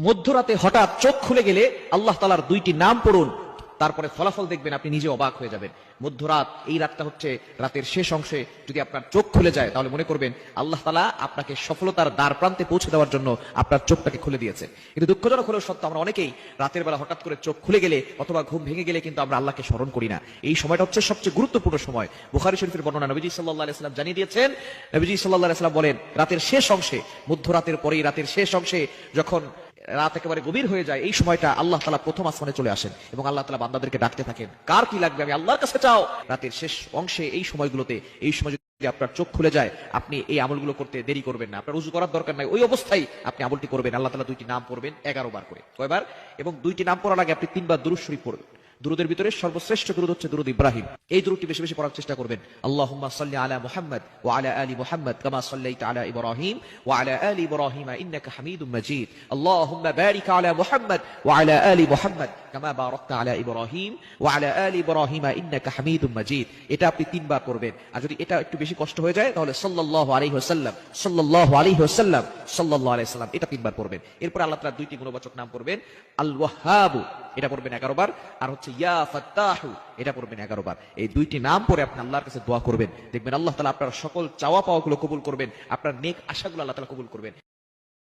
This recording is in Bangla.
মধ্যরাতে হঠাৎ চোখ খুলে গেলে আল্লাহ তাআলার দুইটি নাম পড়ুন, তারপরে ফলাফল দেখবেন আপনি নিজে অবাক হয়ে যাবেন। মধ্যরাত, এই রাতটা হচ্ছে রাতের শেষ অংশে যদি আপনার চোখ খুলে যায় তাহলে মনে করবেন আল্লাহ তাআলা আপনাকে সফলতার দ্বার প্রান্তে পৌঁছে দেওয়ার জন্য আপনার চোখটাকে খুলে দিয়েছে। কিন্তু দুঃখজনক হলেও সত্য, আমরা অনেকেই রাতের বেলা হঠাৎ করে চোখ খুলে গেলে অথবা ঘুম ভেঙে গেলে কিন্তু আমরা আল্লাহকে স্মরণ করি না। এই সময়টা হচ্ছে সবচেয়ে গুরুত্বপূর্ণ সময়। বুখারী শরীফের বর্ণনা, নবীজি সাল্লাল্লাহু আলাইহি ওয়াসাল্লাম জানিয়ে দিয়েছেন, নবীজি সাল্লাল্লাহু আলাইহি ওয়াসাল্লাম বলেন, রাতের শেষ অংশে, মধ্যরাতের পরেই রাতের শেষ অংশে যখন রাত একেবারে গভীর হয়ে যায়, এই সময়টা আল্লাহ তাআলা প্রথম আসমানে চলে আসেন এবং আল্লাহ তাআলা বান্দাদেরকে ডাকতে থাকেন, কার কি লাগবে আমি আল্লাহর কাছে চাও। রাতের শেষ অংশে এই সময়গুলোতে, এই সময় যদি আপনার চোখ খুলে যায়, আপনি এই আমলগুলো করতে দেরি করবেন না। আপনার উযু করার দরকার নাই, ওই অবস্থায় আপনি আমলটি করবেন। আল্লাহ তাআলা দুইটি নাম পড়বেন 11 বার করে। কয়বার? এবং দুইটি নাম পড়ার আগে আপনি 3 বার দুরূদ শরীফ পড়বেন। দুরুদের ভিতরে সর্বশ্রেষ্ঠ দুরুদ হচ্ছে দুরুদ ইব্রাহিম। এই দুরুদটি বেশি বেশি পড়ার চেষ্টা করবেন। আল্লাহুম্মা সাল্লি আলা মুহাম্মাদ ওয়া আলা আলি মুহাম্মাদ কামা সাল্লাইতা আলা ইব্রাহিম ওয়া আলা আলি ইব্রাহিম ইন্নাকা হামিদুম মাজিদ। আল্লাহুম্মা বারিক আলা মুহাম্মাদ ওয়া আলা আলি মুহাম্মাদ কামা বারাকতা আলা ইব্রাহিম ওয়া আলা আলি ইব্রাহিম ইন্নাকা হামিদুম মাজিদ। এটা আপনি 3 বার পড়বেন। আর যদি এটা একটু বেশি কষ্ট হয়ে যায় তাহলে সাল্লাল্লাহু আলাইহি ওয়াসাল্লাম, সাল্লাল্লাহু আলাইহি ওয়াসাল্লাম, সাল্লাল্লাহু আলাইহি ওয়াসাল্লাম, এটা 3 বার পড়বেন। এরপর আল্লাহ তাআলার দুইটি গুণবাচক নাম পড়বেন। আল ওয়াহ্হাব, এটা পড়বেন 11 বার। আর হচ্ছে ইয়া ফাত্তাহু, এটা পড়বেন 11 বার। এই দুইটি নাম পড়ে আপনি আল্লাহর কাছে দোয়া করবেন, দেখবেন আল্লাহ তাআলা আপনার সকল চাওয়া পাওয়াগুলো কবুল করবেন, আপনার নেক আশাগুলো আল্লাহ তাআলা কবুল করবেন।